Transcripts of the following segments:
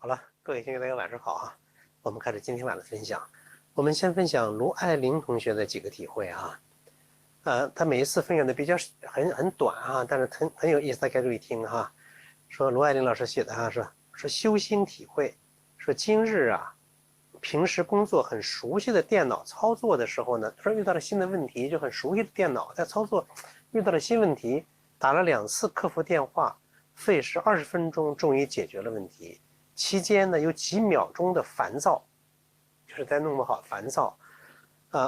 好了，各位同学大家晚上好啊！我们开始今天晚的分享。我们先分享卢爱玲同学的几个体会啊。他每一次分享的比较很短啊，但是很有意思，大家注意听哈。说卢爱玲老师写的啊，说修心体会，说今日啊，平时工作很熟悉的电脑操作的时候呢，说遇到了新的问题，就很熟悉的电脑在操作，遇到了新问题，打了2次客服电话，费时20分钟，终于解决了问题。期间呢，有几秒钟的烦躁，就是在弄不好烦躁，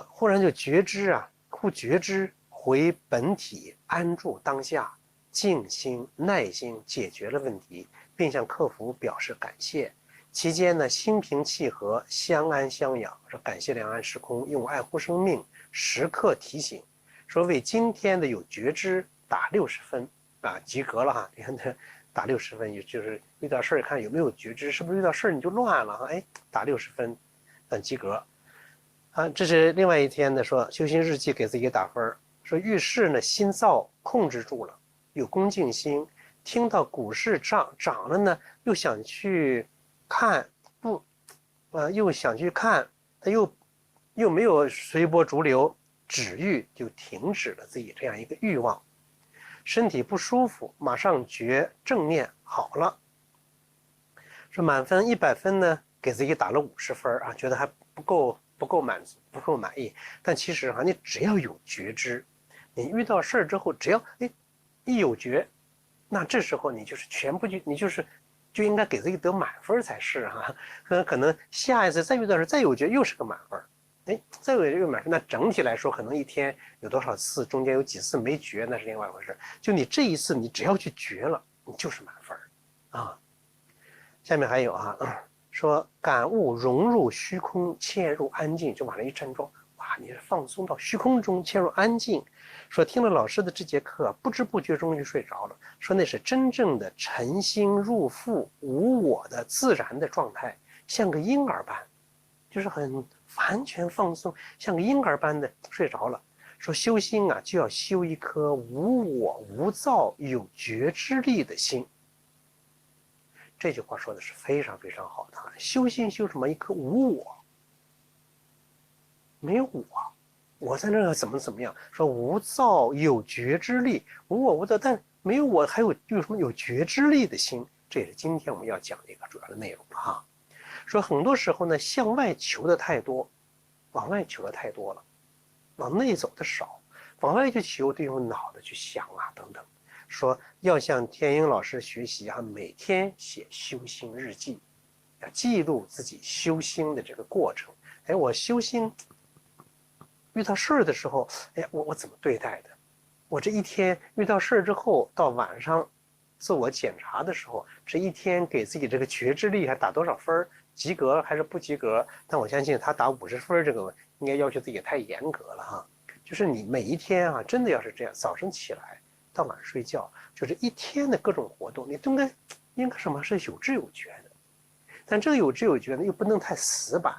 忽然就觉知回本体，安住当下，静心耐心解决了问题，并向客服表示感谢。期间呢，心平气和，相安相养，说感谢两岸时空用爱护生命，时刻提醒，说为今天的有觉知打60分啊，及格了哈！你看这打60分，也就是遇到事儿看有没有觉知，是不是遇到事儿你就乱了哈？哎，打60分，及格。啊，这是另外一天的说修心日记给自己打分，说遇事呢心躁控制住了，有恭敬心，听到股市涨了呢，又想去看又想去看，他又没有随波逐流，止欲就停止了自己这样一个欲望。身体不舒服，马上觉正念好了。说满分100分呢，给自己打了50分啊，觉得还不够满足，不够满意。但其实你只要有觉知，你遇到事儿之后，只要一有觉，那这时候你就是全部就应该给自己得满分才是哈。可能下一次再遇到事再有觉又是个满分。再有这个满分，那整体来说，可能一天有多少次，中间有几次没觉，那是另外一回事。就你这一次，你只要去觉了，你就是满分啊。下面还有说感悟融入虚空，切入安静，就往那一站桩，哇，你是放松到虚空中，切入安静。说听了老师的这节课，不知不觉中就睡着了。说那是真正的沉心入腹、无我的自然的状态，像个婴儿般，就是很完全放松，像个婴儿般的睡着了。说修心啊，就要修一颗无我无造、有觉知力的心。这句话说的是非常非常好的。修心修什么？一颗无我，没有我在那怎么样？说无造有觉知力，无我无造，但没有我，还有什么有觉知力的心？这也是今天我们要讲的一个主要的内容哈。说很多时候呢，向外求的太多，往外求的太多了，往内走的少，往外去求就用脑子去想等等。说要向天英老师学习每天写修心日记，要记录自己修心的这个过程。我修心遇到事儿的时候，我怎么对待的？我这一天遇到事儿之后，到晚上自我检查的时候，这一天给自己这个觉知力还打多少分？及格还是不及格？但我相信他打50分，这个应该要求自己太严格了哈。就是你每一天真的要是这样，早晨起来到晚上睡觉，就是一天的各种活动，你都应该什么是有知有觉的。但这个有知有觉呢，又不能太死板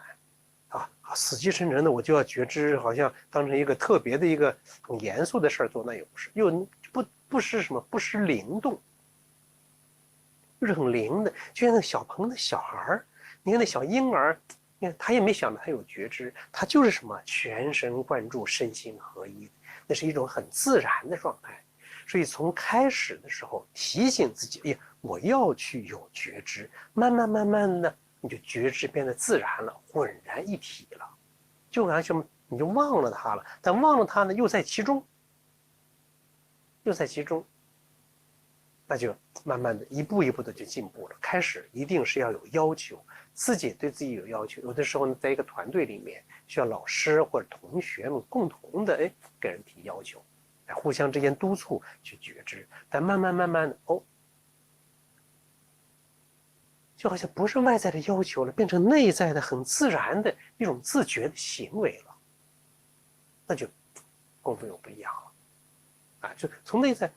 死气沉沉的，我就要觉知，好像当成一个特别的一个很严肃的事儿做，那也不是，又不失什么，不失灵动，就是很灵的，就像那小朋友的小孩，你看那小婴儿，你看他也没想到他有觉知，他就是什么全神贯注、身心合一，那是一种很自然的状态。所以从开始的时候提醒自己，我要去有觉知，慢慢的，你就觉知变得自然了，浑然一体了，就好像你就忘了它了，但忘了它呢，又在其中，那就慢慢的一步一步的就进步了。开始一定是要有要求，自己对自己有要求，有的时候呢，在一个团队里面，需要老师或者同学们共同的给人提要求，互相之间督促去觉知，但慢慢的就好像不是外在的要求了，变成内在的很自然的一种自觉的行为了，那就功夫又不一样了就从内在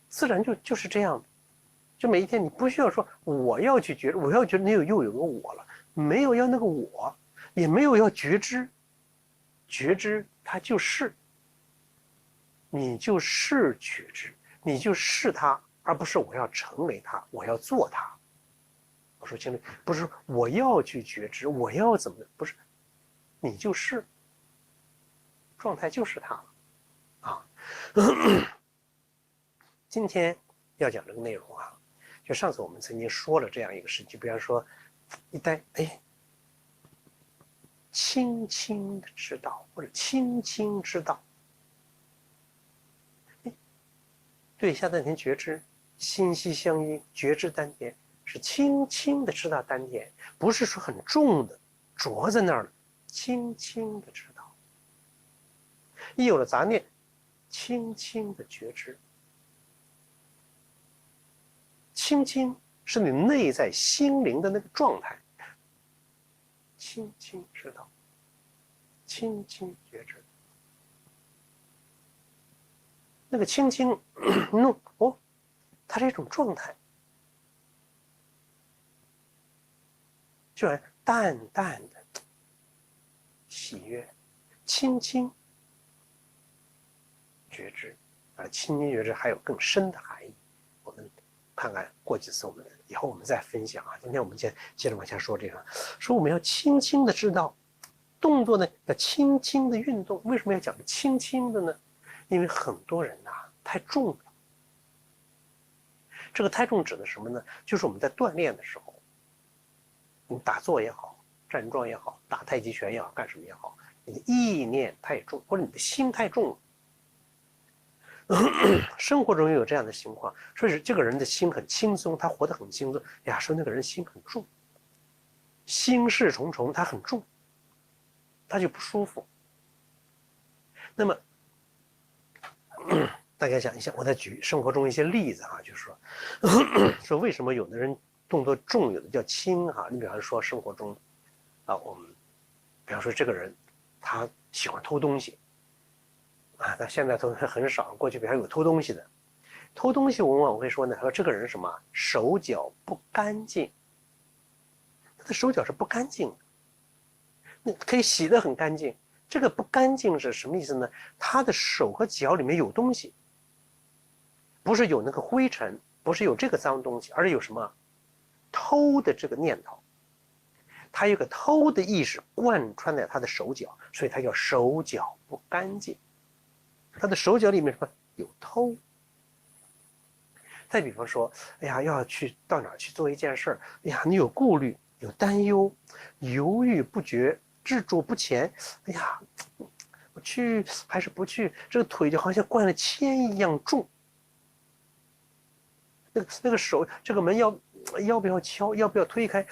自然就是这样的。就每一天你不需要说我要去觉知，我要觉得你又有个我了，没有要那个我，也没有要觉知，觉知它就是你就是觉知，你就是它，而不是我要成为它，我要做它。我说清楚，不是我要去觉知，我要怎么，不是，你就是状态就是它了啊。今天要讲这个内容啊，就上次我们曾经说了这样一个事情，比方说一旦轻轻的知道，或者轻轻知道，对下丹田觉知，心息相应，觉知丹田，是轻轻的知道丹田，不是说很重的着在那儿了，轻轻的知道。一有了杂念，轻轻的觉知，轻轻是你内在心灵的那个状态，轻轻知道，轻轻觉知。那个轻轻弄哦，它是一种状态，就是淡淡的喜悦，轻轻觉知啊，轻轻觉知还有更深的含义。我们看看过几次，以后我们再分享啊。今天我们接着往下说这个，说我们要轻轻的知道，动作呢要轻轻的运动。为什么要讲轻轻的呢？因为很多人呐太重了。这个太重指的什么呢？就是我们在锻炼的时候，你打坐也好，站桩也好，打太极拳也好，干什么也好，你的意念太重，或者你的心太重了。生活中有这样的情况，说是这个人的心很轻松，他活得很轻松呀，说那个人心很重，心事重重，他很重，他就不舒服。那么大家想一下，我再举生活中一些例子啊，就是说为什么有的人动作重，有的叫轻哈？你比方说生活中啊，我们比方说这个人他喜欢偷东西啊，他现在都很少，过去比方有偷东西的，偷东西往往会说呢，他说这个人什么手脚不干净，他的手脚是不干净的，那可以洗得很干净。这个不干净是什么意思呢？他的手和脚里面有东西，不是有那个灰尘，不是有这个脏东西，而是有什么偷的这个念头。他有个偷的意识贯穿在他的手脚，所以他叫手脚不干净。他的手脚里面什么有偷。再比方说，哎呀，要去到哪儿去做一件事儿，哎呀，你有顾虑，有担忧，犹豫不决，执着不前，哎呀，我去还是不去？这个腿就好像灌了铅一样重。那个手，这个门要不要敲？要不要推开？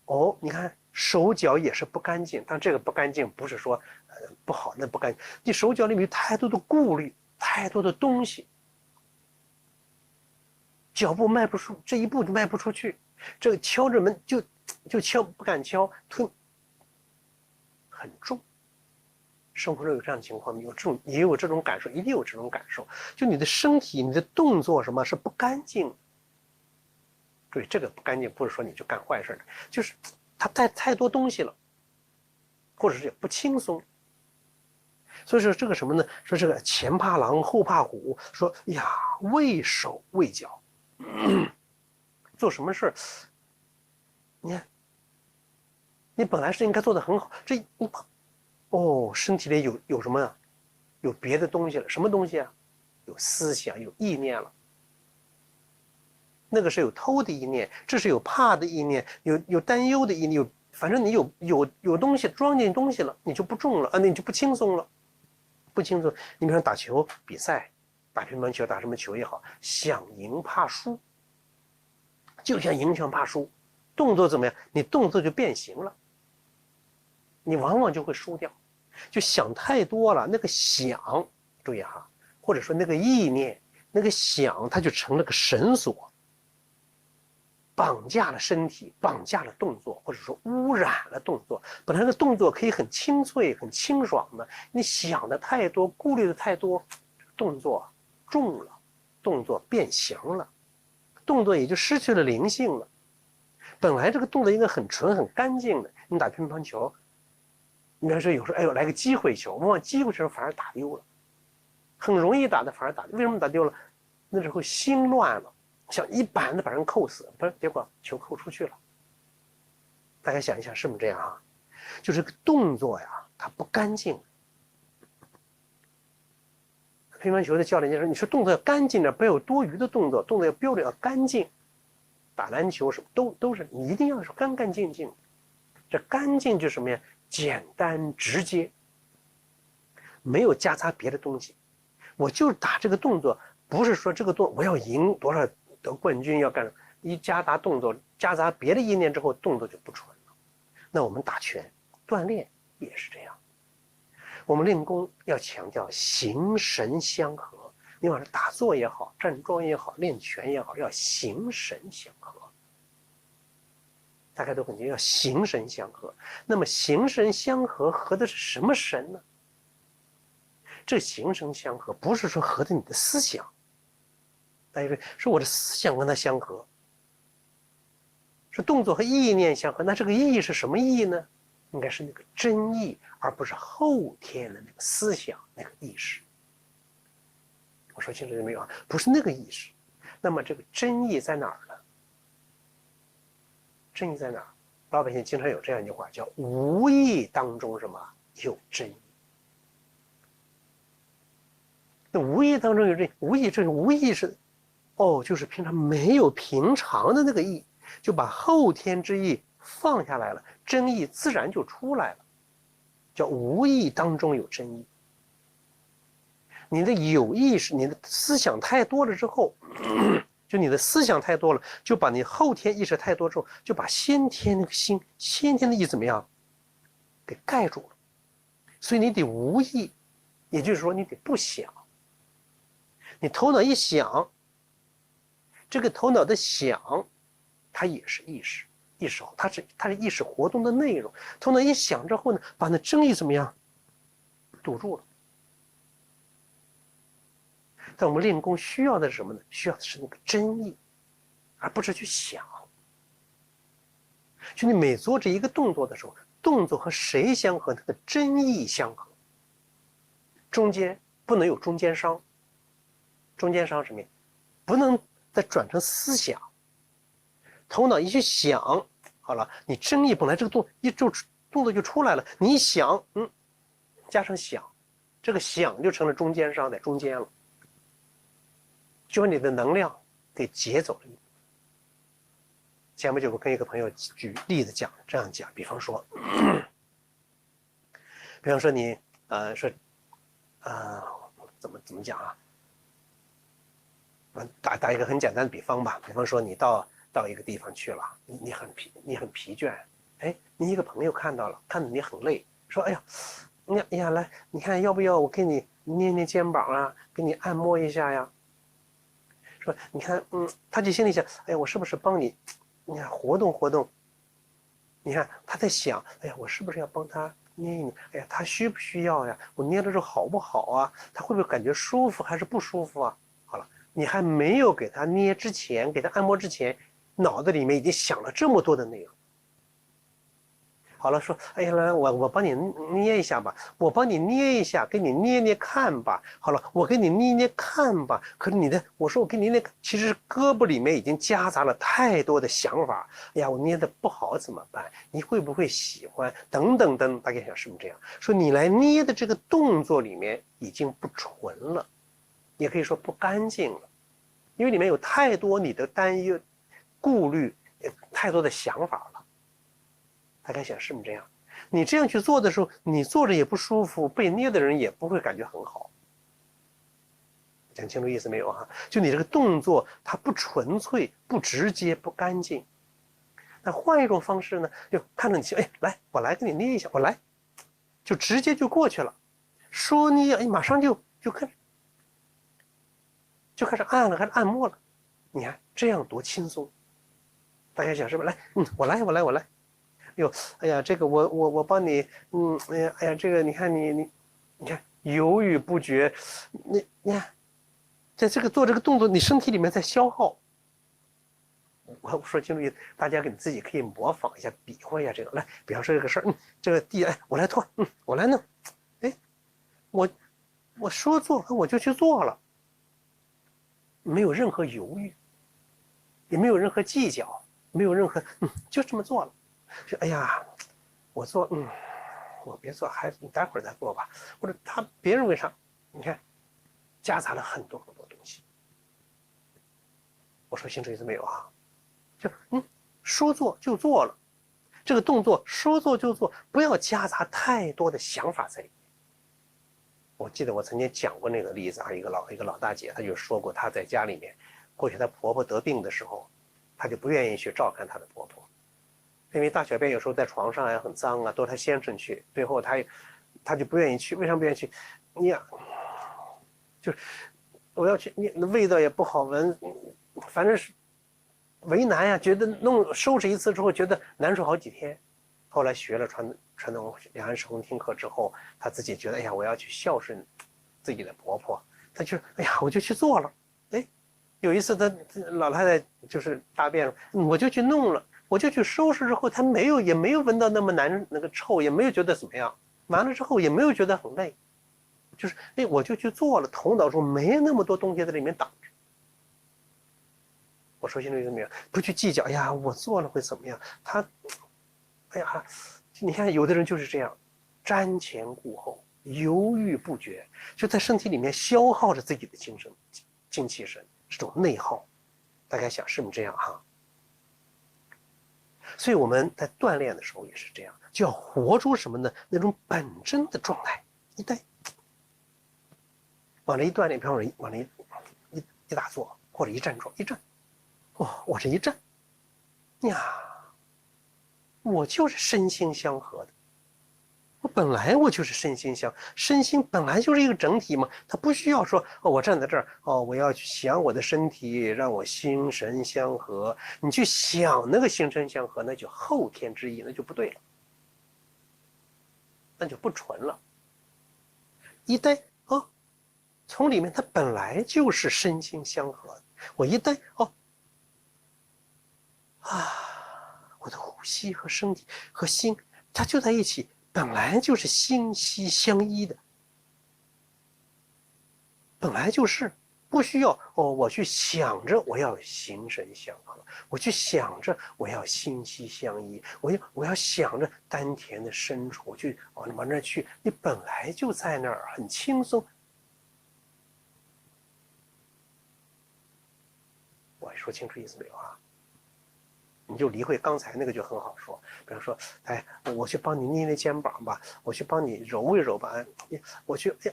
哦，你看手脚也是不干净，但这个不干净不是说不好，那不干净，你手脚里面有太多的顾虑，太多的东西，脚步迈不出，这一步就迈不出去，这个敲着门就敲不敢敲，推很重。生活中有这样的情况，也有这种感受，一定有这种感受。就你的身体、你的动作什么是不干净？对，这个不干净不是说你就干坏事的，就是它太多东西了，或者是不轻松。所以说这个什么呢？说这个前怕狼后怕虎，说呀畏手畏脚，做什么事你看，你本来是应该做得很好，这你身体里有什么呀？有别的东西了，什么东西啊？有思想，有意念了。那个是有偷的意念，这是有怕的意念，有担忧的意念，反正你有东西装进东西了，你就不重了啊，你就不轻松了，不轻松。你比如说打球比赛，打乒乓球，打什么球也好，想赢怕输，就像赢想怕输，动作怎么样？你动作就变形了，你往往就会输掉。就想太多了，那个想，注意哈，或者说那个意念，那个想，它就成了个绳索，绑架了身体，绑架了动作，或者说污染了动作。本来那个动作可以很清脆、很清爽的，你想的太多，顾虑的太多，动作重了，动作变形了，动作也就失去了灵性了。本来这个动作应该很纯、很干净的，你打乒乓球。你比方说有时候，哎呦，来个机会球，往往机会球反而打丢了，很容易打的反而打丢。为什么打丢了？那时候心乱了，想一板子把人扣死，不是，结果球扣出去了。大家想一想，是不是这样啊？就这个动作呀，它不干净。乒乓球的教练就说：“你说动作要干净点，不要有多余的动作，动作要标准，要干净。打篮球什么都是，你一定要是干干净净。这干净就是什么呀？简单直接，没有夹杂别的东西。我就打这个动作，不是说这个动作我要赢多少得冠军要干什么，一夹杂动作，夹杂别的意念之后，动作就不纯了。那我们打拳锻炼也是这样。”我们练功要强调形神相合，你往这打坐也好，站桩也好，练拳也好，要形神相合。大家都很清楚，要形神相合。那么形神相合合的是什么神呢？这形神相合不是说合的你的思想，大家说我的思想跟它相合，是动作和意念相合。那这个意是什么意呢？应该是那个真意，而不是后天的那个思想、那个意识。我说清楚了没有啊？不是那个意识。那么这个真意在哪儿呢？真意在哪儿？老百姓经常有这样一句话，叫“无意当中什么有真意”。那无意当中有真意，无意这个无意是，就是平常没有平常的那个意，就把后天之意放下来了，真意自然就出来了，叫无意当中有真意。你的有意识，你的思想太多了之后，就你的思想太多了，就把你后天意识太多之后，就把先天那个心、先天的意怎么样，给盖住了。所以你得无意，也就是说你得不想。你头脑一想，这个头脑的想，它也是意识。意识它是意识活动的内容。头脑一想之后呢，把那真意怎么样堵住了。但我们练功需要的是什么呢？需要的是那个真意，而不是去想。就你每做这一个动作的时候，动作和谁相合？它的真意相合，中间不能有中间商。中间商什么呀？不能再转成思想。头脑一去想，好了，你真意本来这个动作就出来了，你一想，加上想，这个想就成了中间商，在中间了，就把你的能量给劫走了。前不久我跟一个朋友举例子讲，这样讲，比方说你怎么讲啊？打一个很简单的比方吧，比方说你到一个地方去了，你很疲倦，你一个朋友看到了，看到你很累，说哎呀来，你看要不要我给你捏捏肩膀啊，给你按摩一下呀？说你看他就心里想，哎呀我是不是帮你，你看活动活动，你看他在想，哎呀我是不是要帮他捏一捏？哎呀他需不需要呀？我捏了之后好不好啊？他会不会感觉舒服还是不舒服啊？好了，你还没有给他捏之前，给他按摩之前，脑子里面已经想了这么多的内容。好了，说，哎呀，来，我帮你捏一下吧，我帮你捏一下，给你捏捏看吧。好了，我给你捏捏看吧。可是我说我给你捏，其实胳膊里面已经夹杂了太多的想法。哎呀，我捏的不好怎么办？你会不会喜欢？等等等，大家想是不是这样？说你来捏的这个动作里面已经不纯了，也可以说不干净了，因为里面有太多你的担忧、顾虑，太多的想法了。大家想是不是这样？你这样去做的时候，你坐着也不舒服，被捏的人也不会感觉很好。讲清楚意思没有啊？就你这个动作，它不纯粹、不直接、不干净。那换一种方式呢，就看着你，来，我来给你捏一下，我来，就直接就过去了。说捏，马上就开始按了，开始按摩了。你看这样多轻松。大家想是不是？来，我来。哎呀，这个我帮你，哎呀，这个你看你看犹豫不决，你看，在做这个动作，你身体里面在消耗。我说清楚，大家自己可以模仿一下，比划一下这个。来，比方说这个事儿，这个地，我来拖，我来弄，我说做我就去做了，没有任何犹豫。也没有任何计较，没有任何就这么做了。就哎呀，我做我别做，还你待会儿再做吧。或者别人为啥？你看，夹杂了很多很多东西。我说清楚意思没有啊？就说做就做了，这个动作说做就做，不要夹杂太多的想法在里面。我记得我曾经讲过那个例子啊，一个老大姐，她就说过，她在家里面，过去她婆婆得病的时候，她就不愿意去照看她的婆婆，因为大小便有时候在床上呀很脏啊，都是她先生去，最后她就不愿意去，为什么不愿意去？你呀，就是我要去，你味道也不好闻，反正是为难呀，觉得收拾一次之后觉得难受好几天。后来学了传统两岸时空听课之后，她自己觉得，哎呀，我要去孝顺自己的婆婆，她就哎呀，我就去做了。哎，有一次她老太太就是大便了，我就去弄了，我就去收拾之后，她也没有闻到那么那个臭，也没有觉得怎么样。完了之后也没有觉得很累，就是我就去做了，头脑中没那么多东西在里面挡着。我说清楚意思没有？不去计较，哎呀，我做了会怎么样？哎呀，你看有的人就是这样，瞻前顾后，犹豫不决，就在身体里面消耗着自己的精气神，这种内耗。大家想是不是这样哈？所以我们在锻炼的时候也是这样，就要活出什么呢？那种本真的状态。往这一锻炼，比方说往这一打坐，或者一站我这一站呀，我就是身心相合的。我就是身心本来就是一个整体嘛，它不需要说我站在这儿我要去想我的身体，让我心神相合。你去想那个心神相合，那就后天之意，那就不对了，那就不纯了。一呆从里面它本来就是身心相合的。我一呆我的呼吸和身体和心，它就在一起，本来就是心息相依的，本来就是不需要我去想着我要心神相合，我去想着我要心息相依，我要想着丹田的深处，我去往那去，你本来就在那儿，很轻松。我说清楚意思没有啊？你就理会刚才那个就很好说，比方说，我去帮你捏捏肩膀吧，我去帮你揉一揉吧，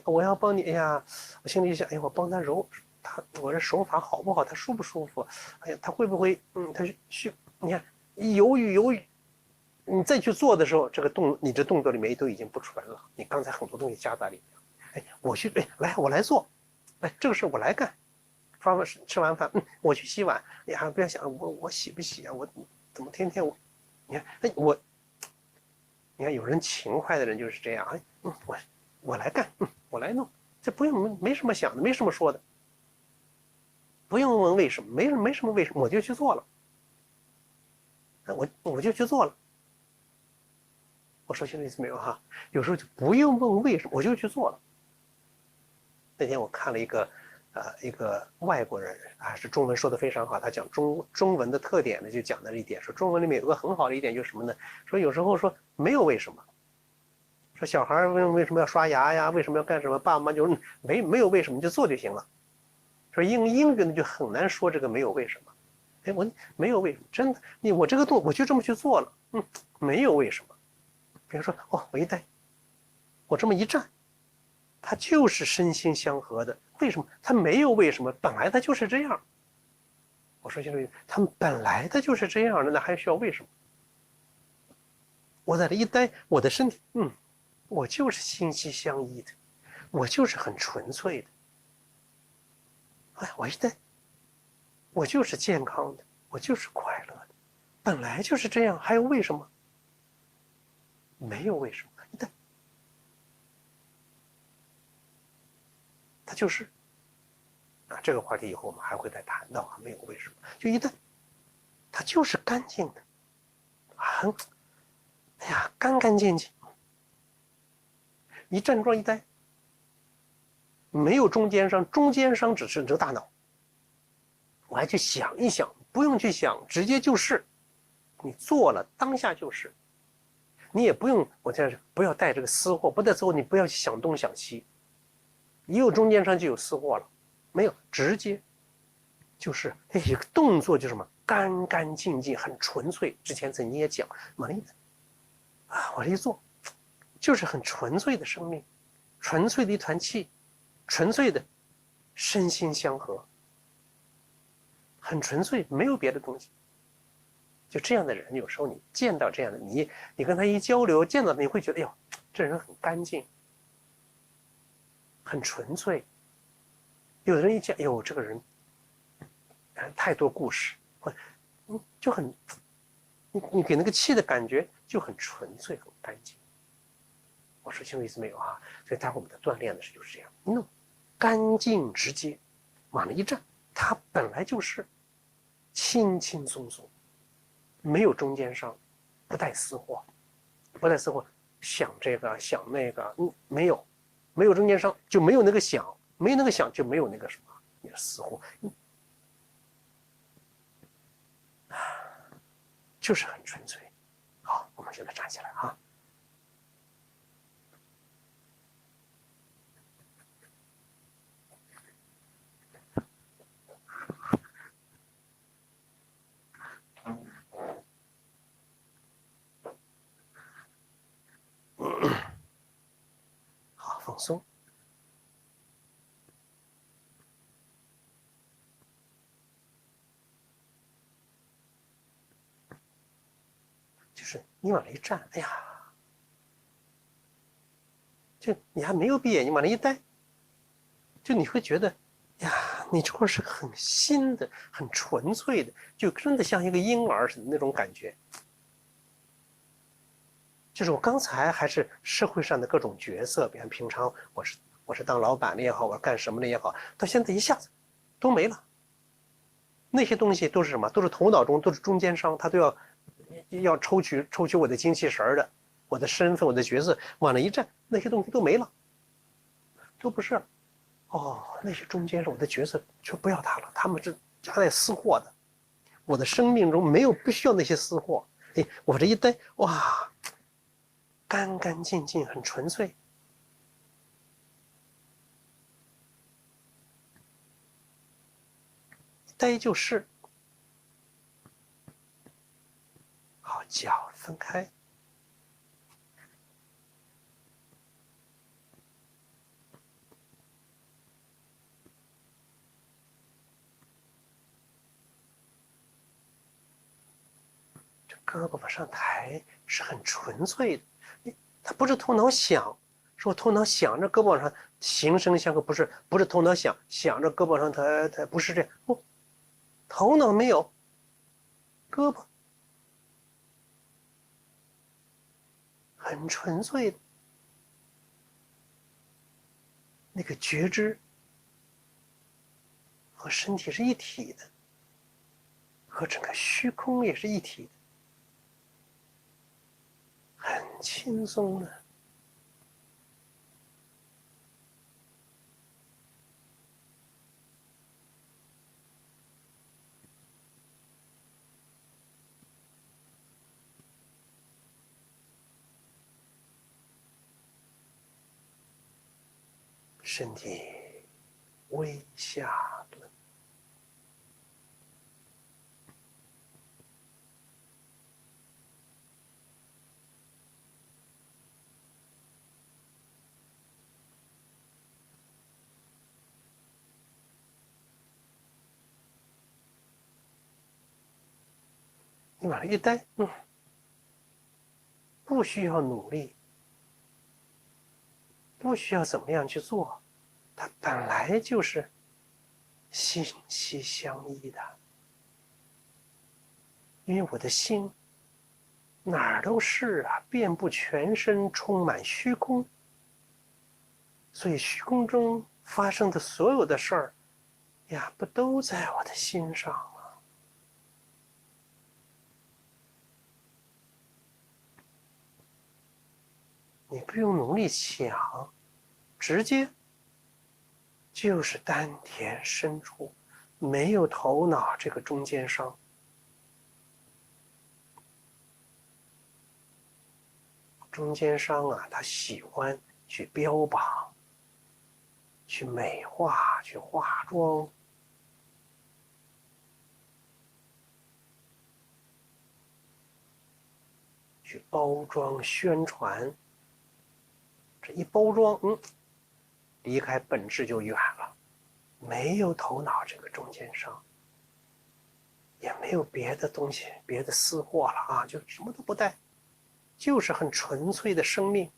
我要帮你，哎呀，我心里想，我帮他揉，我这手法好不好？他舒不舒服？哎呀，他会不会，他你看，犹豫，你再去做的时候，你这动作里面都已经不纯了，你刚才很多东西加在里面，我来做，这个事我来干。吃完饭，我去洗碗。不要想我洗不洗啊？我怎么天天你看，你看有人勤快的人就是这样，我来干，我来弄，这不用没什么想的，没什么说的，不用问为什么，没什么为什么，我就去做了，我就去做了。我说清楚意思没有哈？有时候就不用问为什么，我就去做了。那天我看了一个外国人是中文说的非常好，他讲中文的特点呢，就讲的一点，说中文里面有个很好的一点就是什么呢？说有时候说没有为什么，说小孩为什么要刷牙呀？为什么要干什么？爸妈就没有为什么，就做就行了。说英语呢就很难说这个没有为什么。我没有为什么，真的，我这个动我就这么去做了，没有为什么。比如说我一呆，我这么一站，它就是身心相合的。为什么？它没有为什么，本来它就是这样。我说清楚，他们本来它就是这样的，那还需要为什么？我在这一待，我的身体，我就是心息相依的，我就是很纯粹的。我一待，我就是健康的，我就是快乐的，本来就是这样，还有为什么？没有为什么，一待，它就是。这个话题以后我们还会再谈到没有为什么，就一旦它就是干净的，干干净净，一站桩一呆，没有中间商，中间商只是这个大脑，我还去想一想不用去想，直接就是，你做了当下就是，你也不用，我这样不要带这个私货，不带私货你不要去想东想西，一有中间商就有私货了，没有直接就是，哎，一个动作就是什么干干净净，很纯粹。之前曾经也讲，往那啊，往这一做，就是很纯粹的生命，纯粹的一团气，纯粹的身心相合，很纯粹，没有别的东西。就这样的人，有时候你见到这样的你跟他一交流，见到你会觉得，哎呦，这人很干净，很纯粹。有的人一见，哎呦，这个人太多故事，就很，你给那个气的感觉就很纯粹，很干净。我说清楚意思没有啊？所以待会我们的锻炼的是就是这样，弄干净直接，往那一站，它本来就是轻轻松松，没有中间商，不带私货，不带私货，想这个想那个，没有，没有中间商就没有那个想，没有那个想就没有那个什么，你的私货，就是很纯粹。好，我们现在站起来啊。好，放松。就是你往那一站，哎呀，就你还没有闭眼，你往那一待，就你会觉得，呀，你这会儿是很新的、很纯粹的，就真的像一个婴儿似的那种感觉。就是我刚才还是社会上的各种角色，比方平常我是当老板的也好，我干什么的也好，到现在一下子都没了。那些东西都是什么？都是头脑中都是中间商，他都要抽取我的精气神的，我的身份、我的角色往那一站，那些东西都没了，都不是。哦，那些中间是我的角色，就不要他了，他们是夹带私货的。我的生命中没有不需要那些私货。哎，我这一待，哇，干干净净，很纯粹。待就是。好，脚分开。这胳膊往上抬是很纯粹的，他不是头脑想，说头脑想着胳膊上形声相合，不是头脑想着胳膊上他不是这样，不，头脑没有，胳膊很纯粹的那个觉知和身体是一体的，和整个虚空也是一体的，很轻松的。身体微下蹲，你往那一待，不需要努力，不需要怎么样去做，它本来就是心息相依的。因为我的心哪儿都是啊，遍布全身，充满虚空，所以虚空中发生的所有的事儿呀，不都在我的心上吗？你不用努力想，直接就是丹田深处，没有头脑这个中间商，中间商啊，他喜欢去标榜、去美化、去化妆，去包装、宣传。这一包装，离开本质就远了。没有头脑这个中间商，也没有别的东西、别的私货了啊，就什么都不带，就是很纯粹的生命。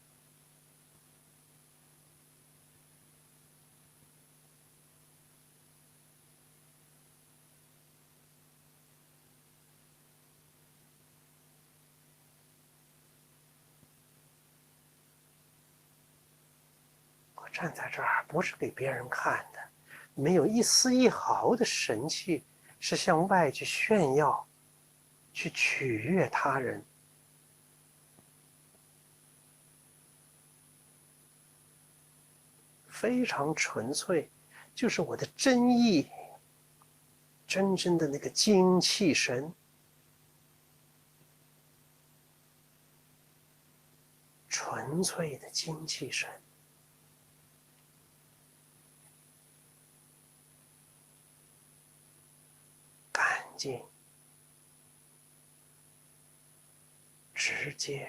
我站在这儿不是给别人看的，没有一丝一毫的神气是向外去炫耀、去取悦他人。非常纯粹，就是我的真意，真正的那个精气神，纯粹的精气神，干净、直接、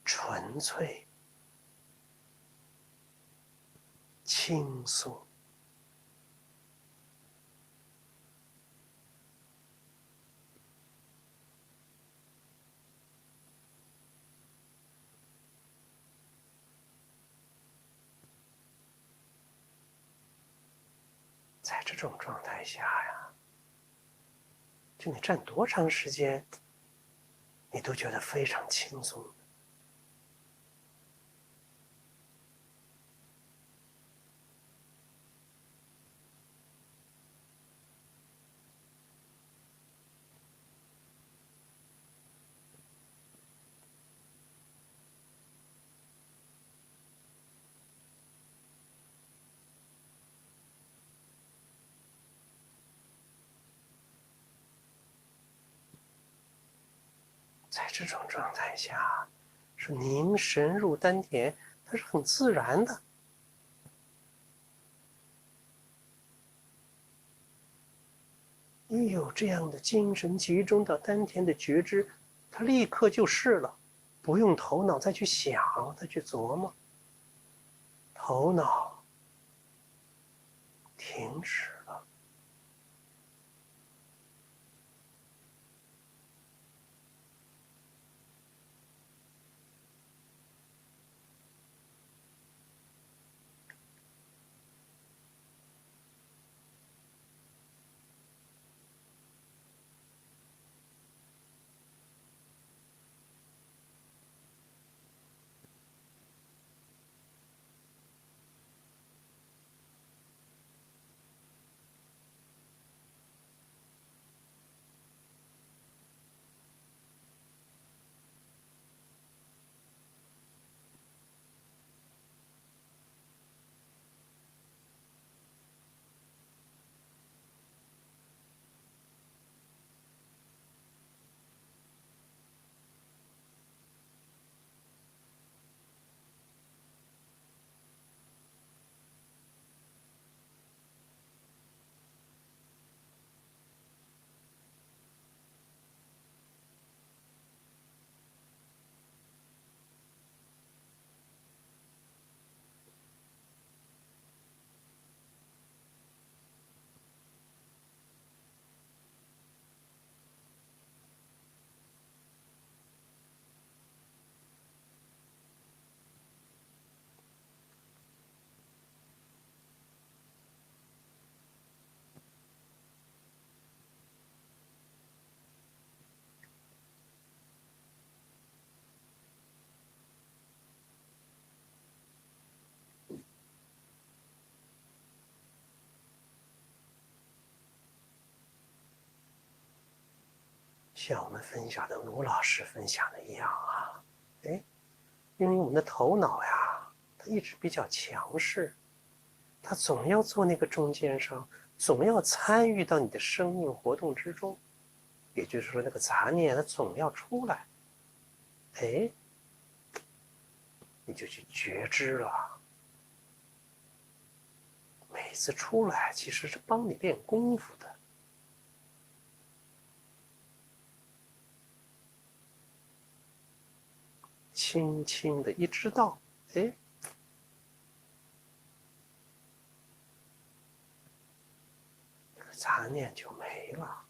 纯粹、轻松。在这种状态下呀，就你站多长时间，你都觉得非常轻松。在这种状态下，是凝神入丹田，它是很自然的。你有这样的精神集中到丹田的觉知，它立刻就是了，不用头脑再去想、再去琢磨，头脑停止了。像我们分享的卢老师分享的一样啊，哎，因为我们的头脑呀，它一直比较强势，它总要做那个中间商，总要参与到你的生命活动之中。也就是说那个杂念它总要出来，哎，你就去觉知了。每次出来其实是帮你练功夫的。轻轻的一知道，哎，杂念就没了。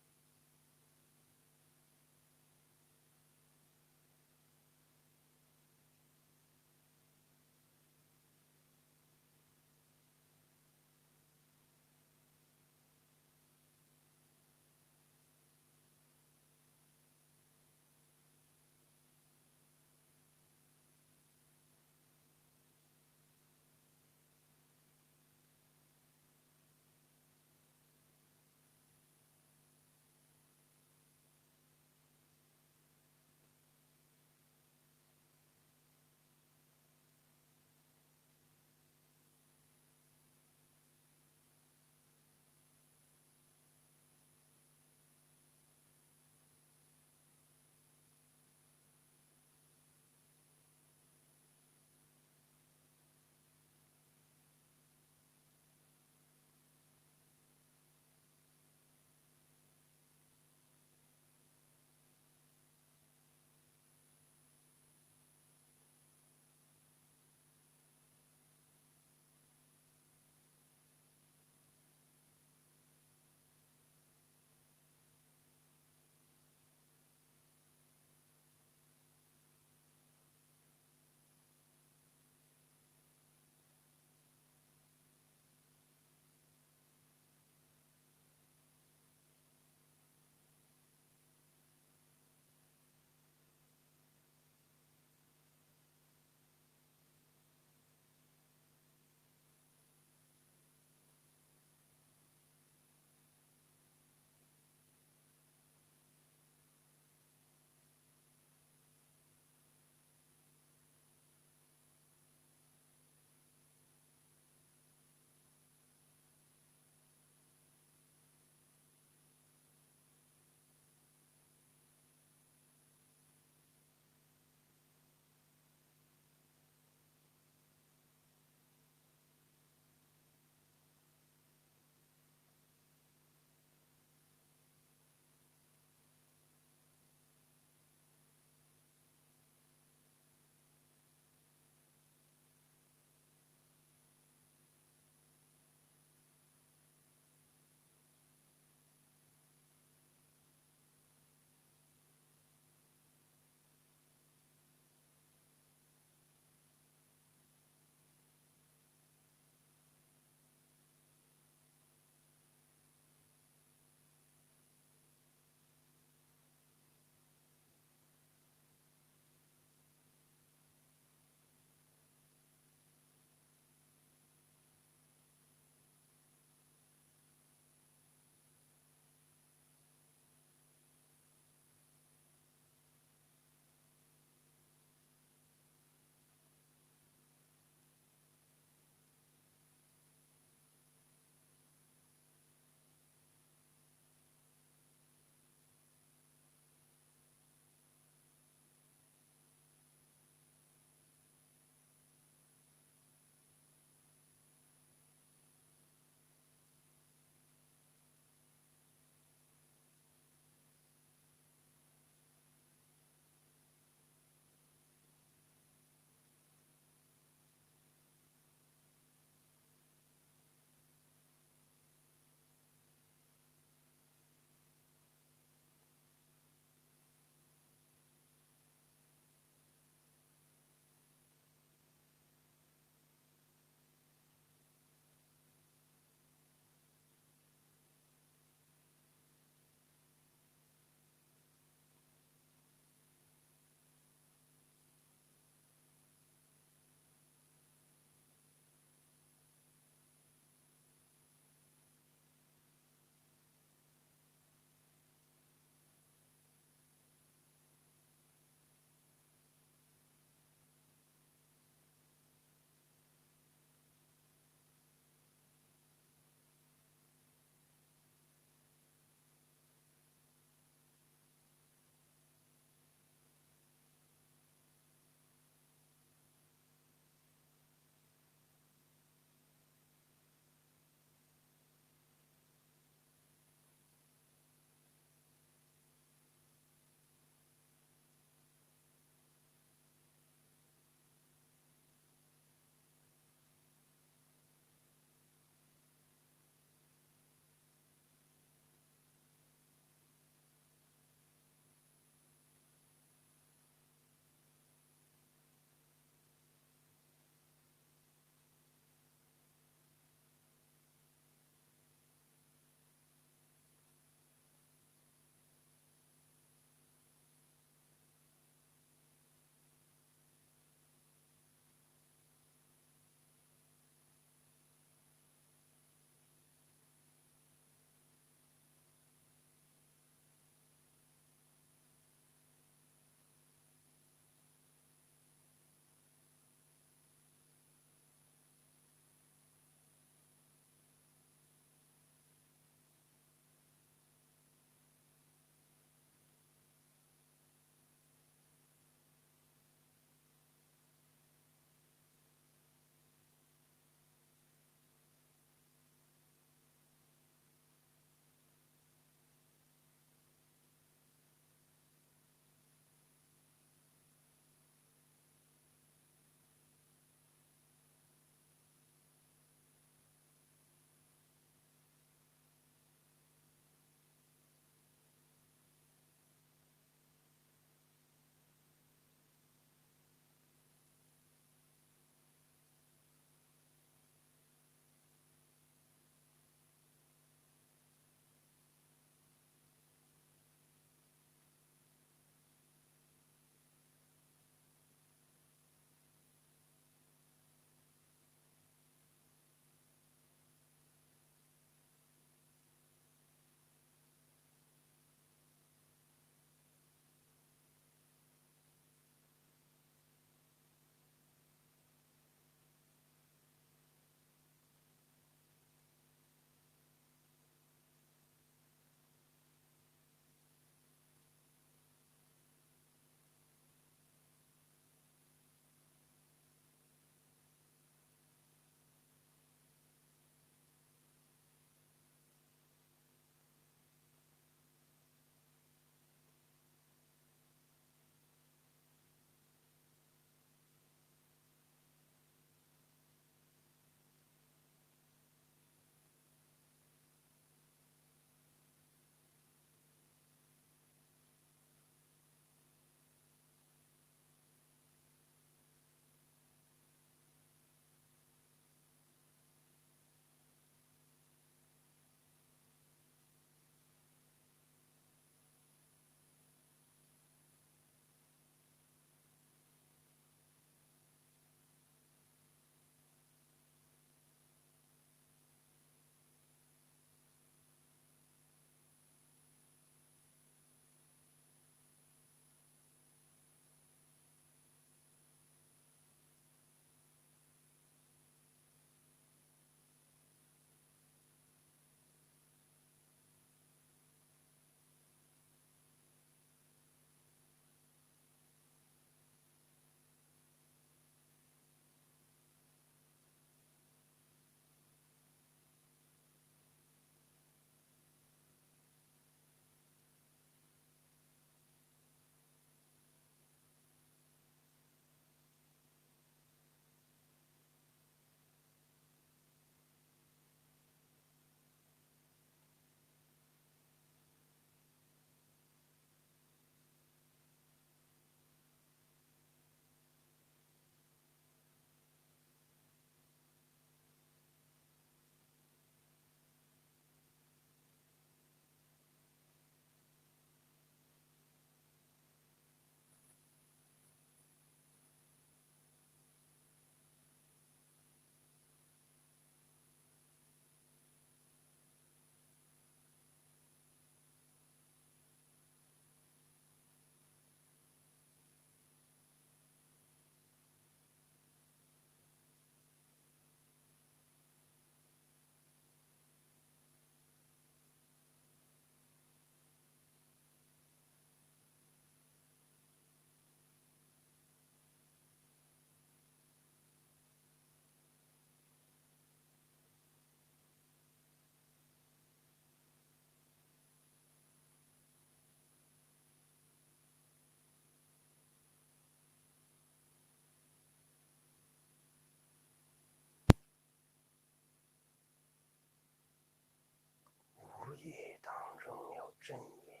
忆当中有真意，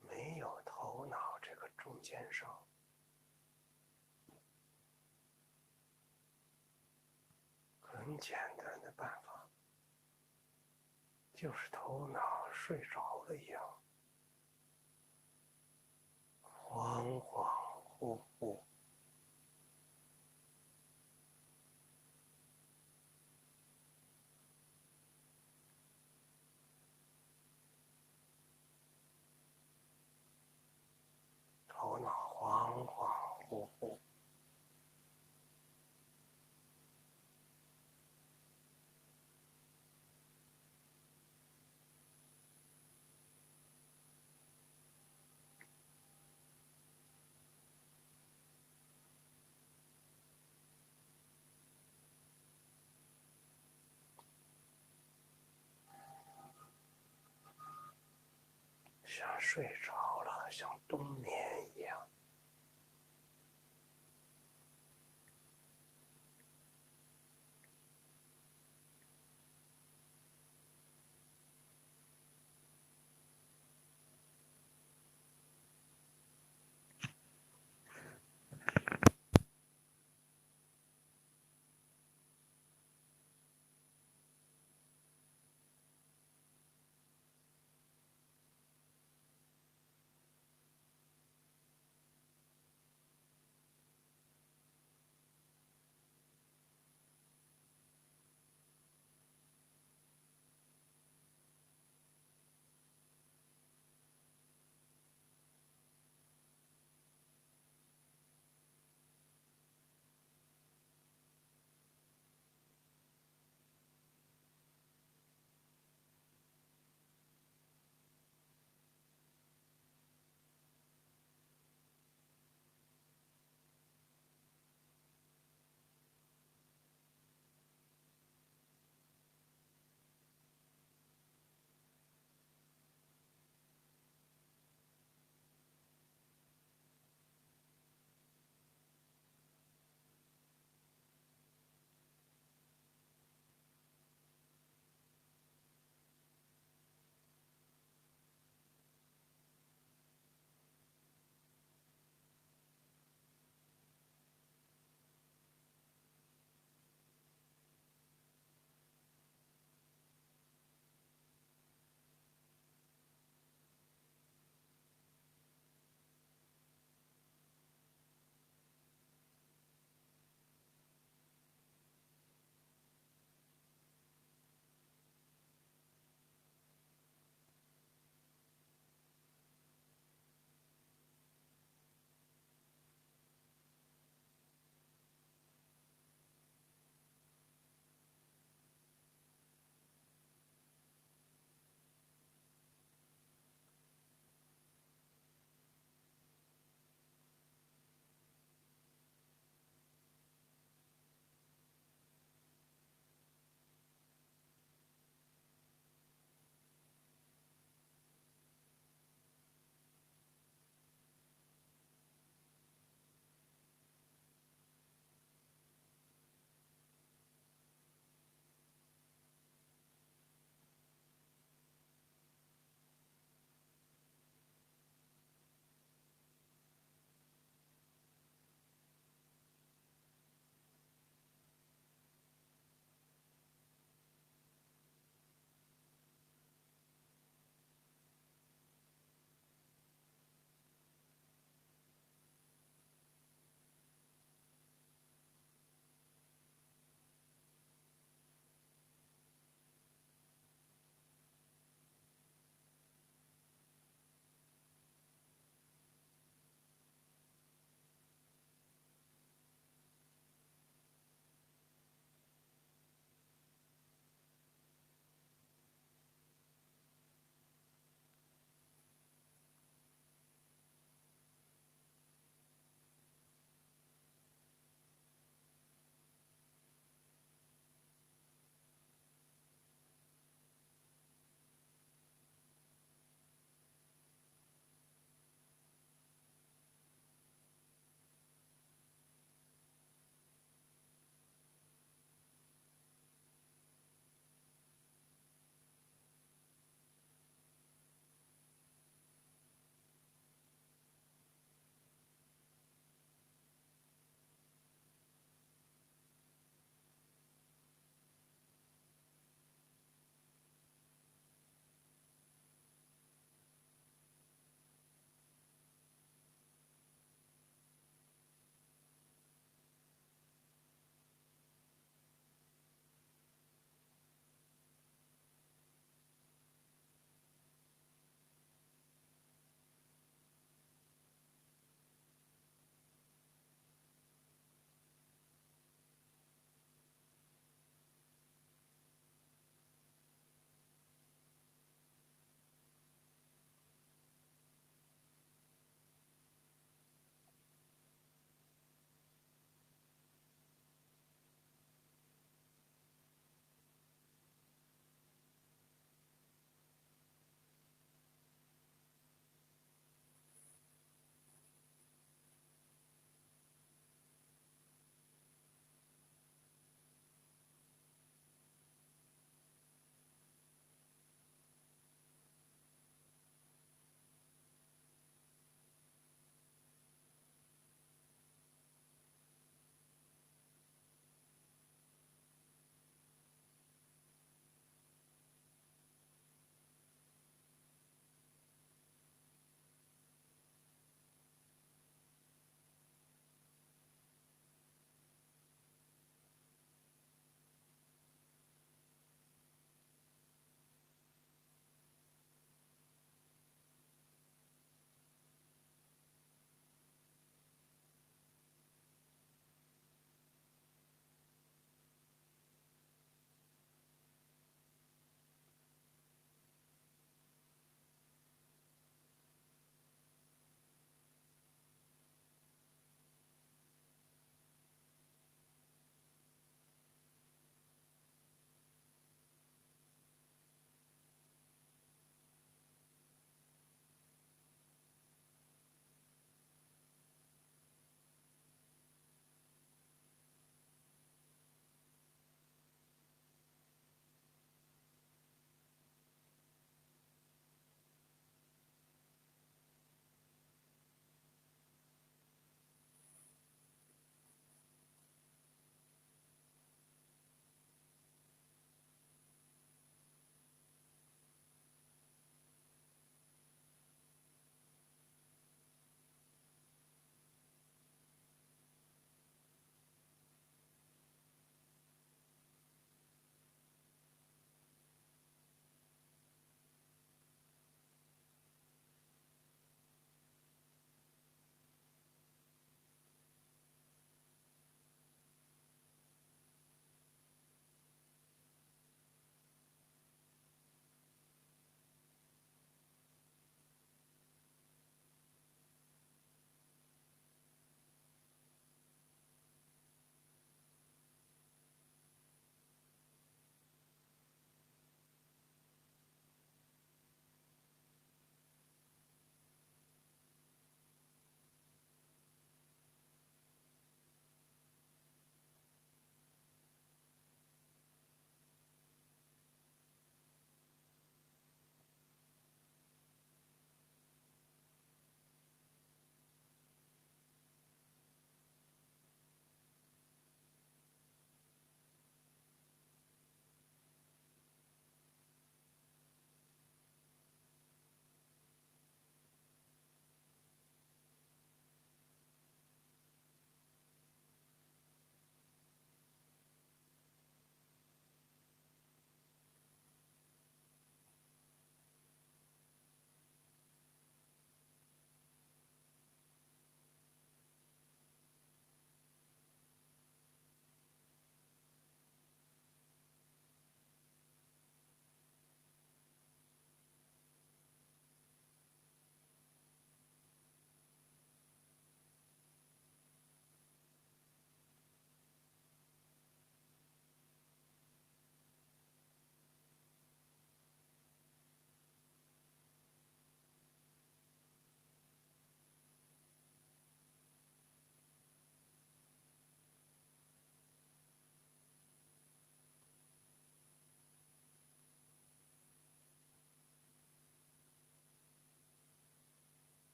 没有头脑这个中间商。很简单的办法，就是头脑睡着了一样，恍恍惚惚。头脑恍恍惚惚，像睡着了，像冬眠一样。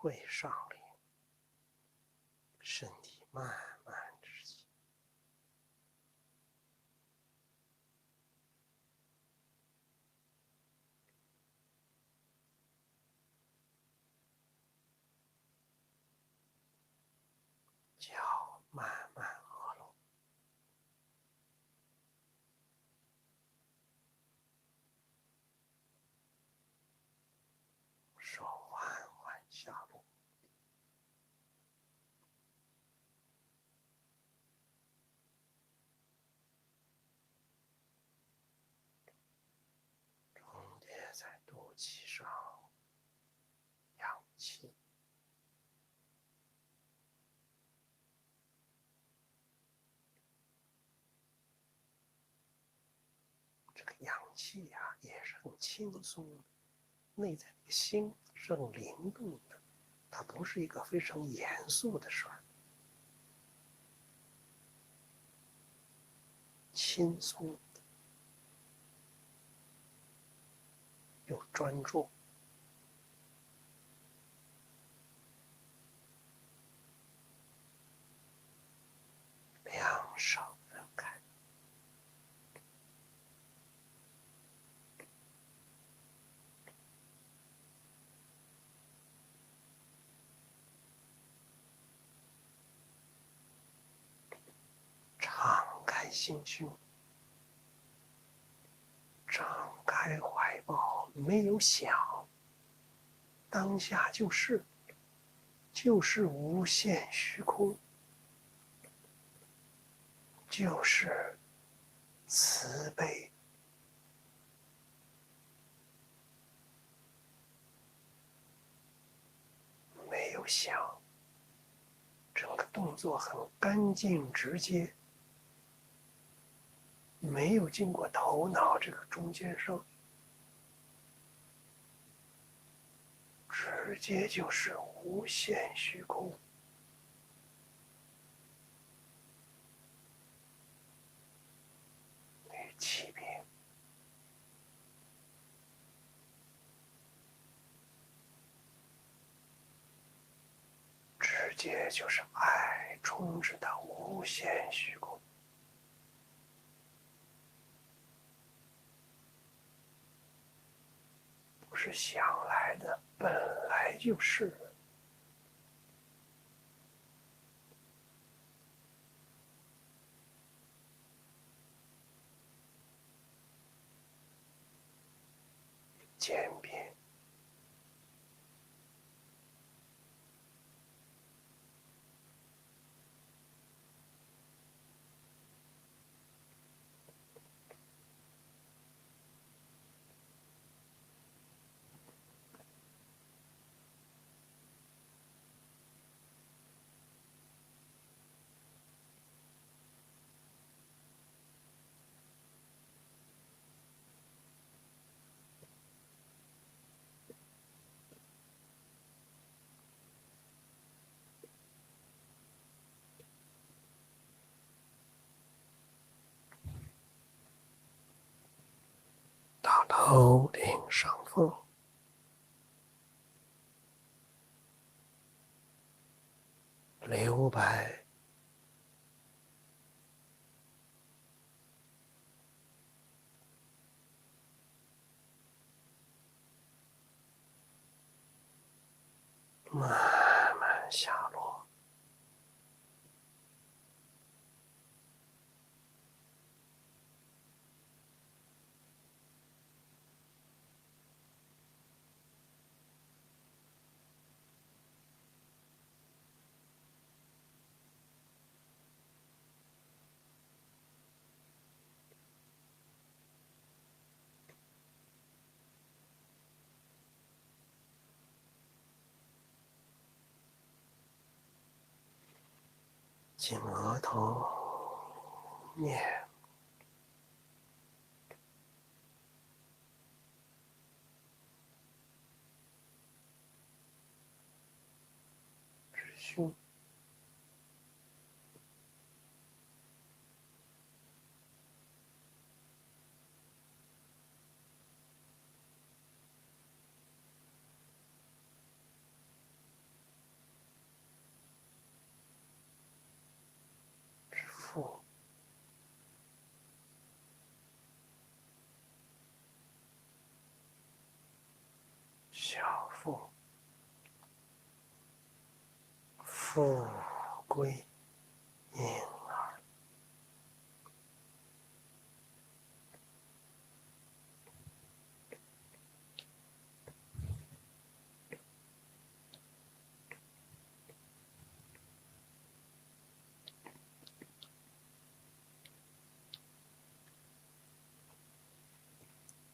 会上领，身体慢慢直起，脚慢慢合拢，手缓缓下落。重叠在肚脐上，氧气。这个氧气呀，也是很轻松的，内在的心是很灵动的，它不是一个非常严肃的事儿，轻松又专注。两手分开，敞开心胸，张开怀抱，没有想，当下就是无限虚空，就是慈悲。没有想，整个动作很干净直接，没有经过头脑这个中间声，直接就是无限虚空。与气平，直接就是爱充斥的无限虚空。不是想来的，本来就是。渐变，到头顶上风，留白，慢慢下落。紧额头，面，直胸，富贵婴儿。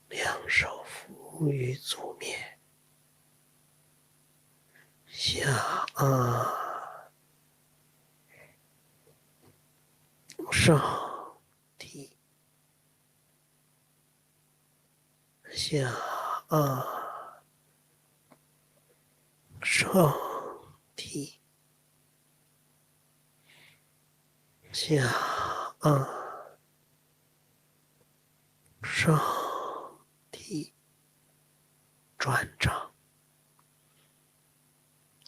两手扶于足面，下上提，下上提，下上提，转掌，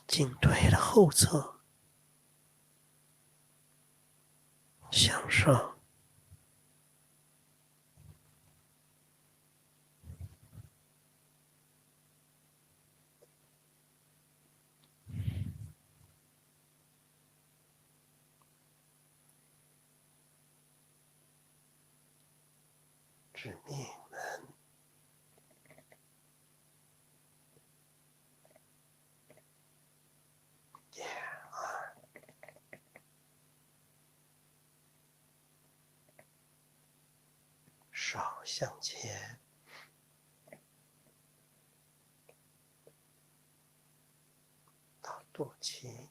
颈腿的后侧向上，指命门，手向前，到肚脐，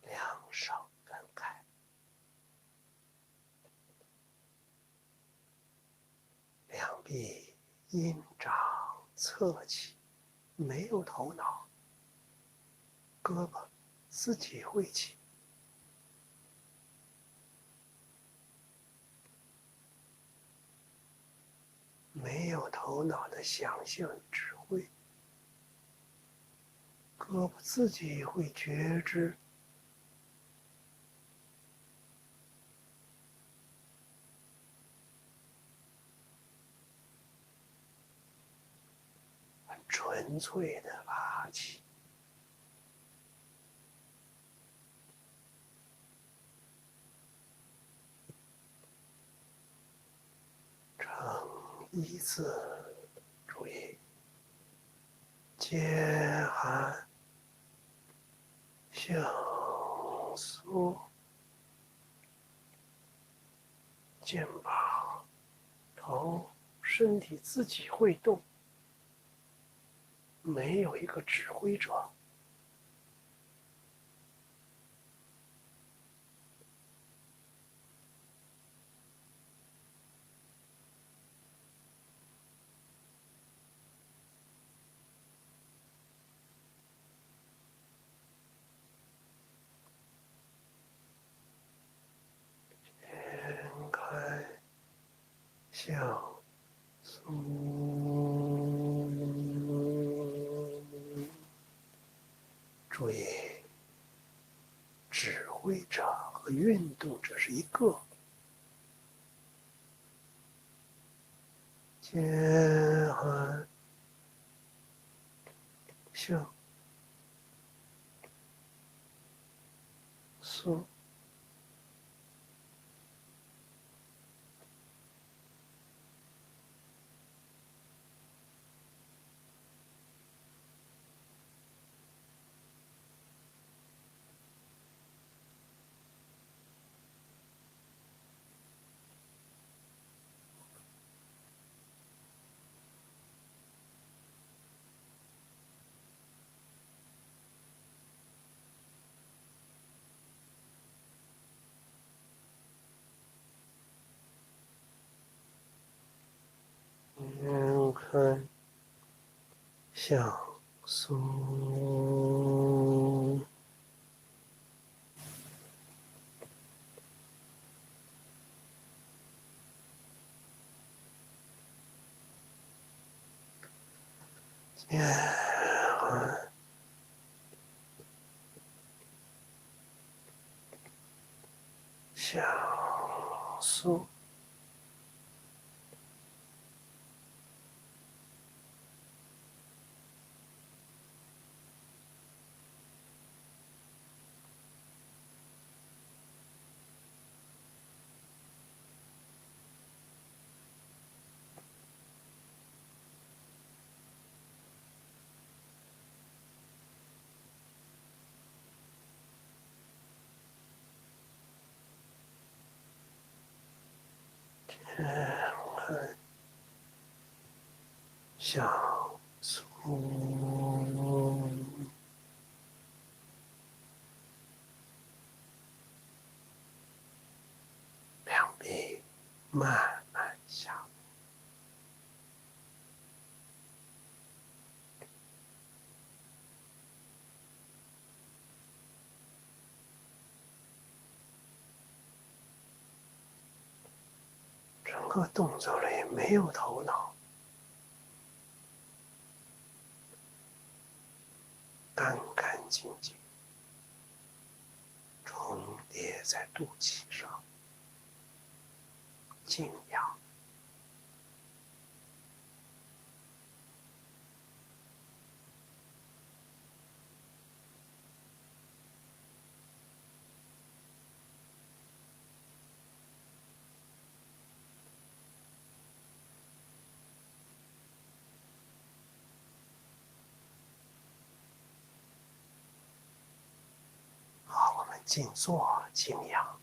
两手分开，两臂阴掌侧起，没有头脑，胳膊自己会起。没有头脑的想象指挥，胳膊自己会觉知。很纯粹的发起，成一字，注意肩含向缩，肩膀头身体自己会动，没有一个指挥者。展开向松，注意，指挥者和运动者是一个。肩含向松。展开向松，肩含小苏。小苏，两臂慢慢下。整个动作里没有头脑，干干净净，重叠在肚脐上，静养。好，我们静坐静养。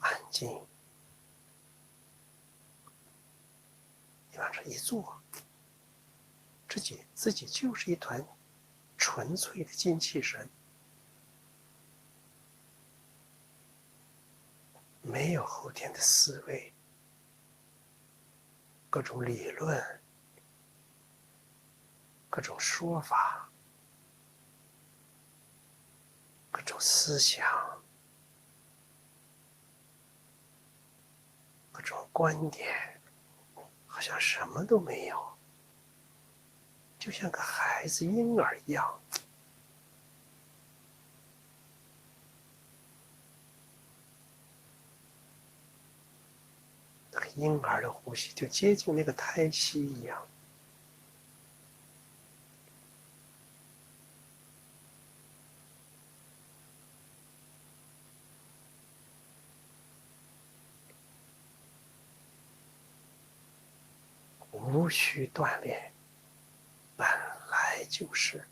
安静，你往这一坐，自己就是一团纯粹的精气神，没有后天的思维，各种理论，各种说法，各种思想，各种观点，好像什么都没有，就像个孩子婴儿一样。那个婴儿的呼吸就接近那个胎息一样。无需锻炼，本来就是。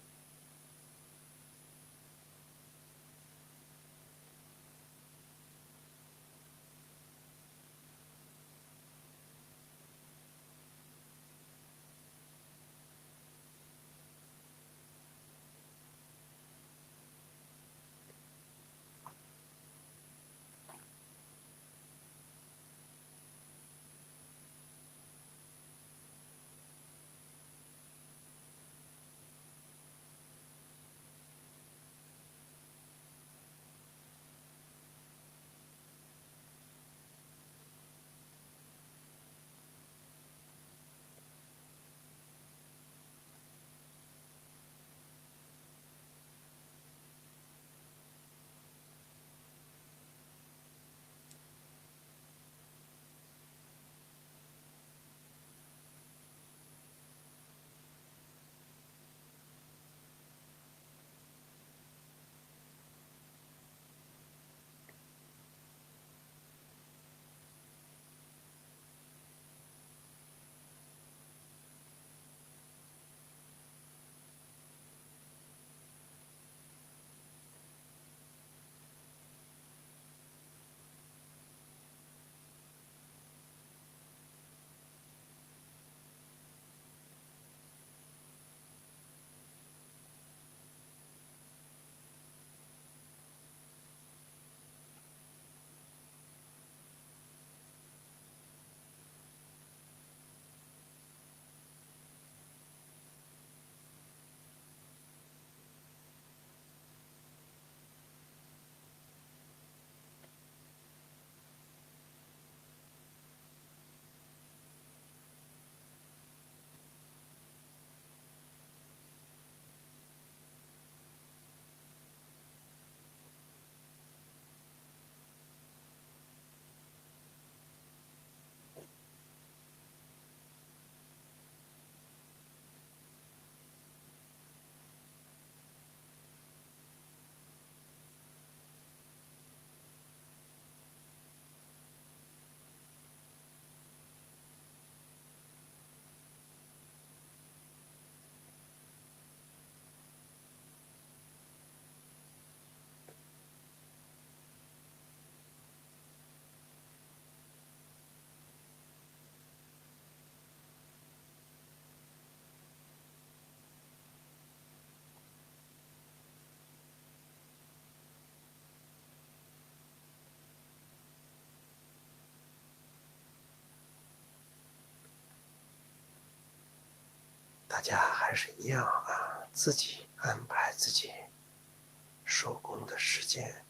大家还是一样啊，自己安排自己收工的时间。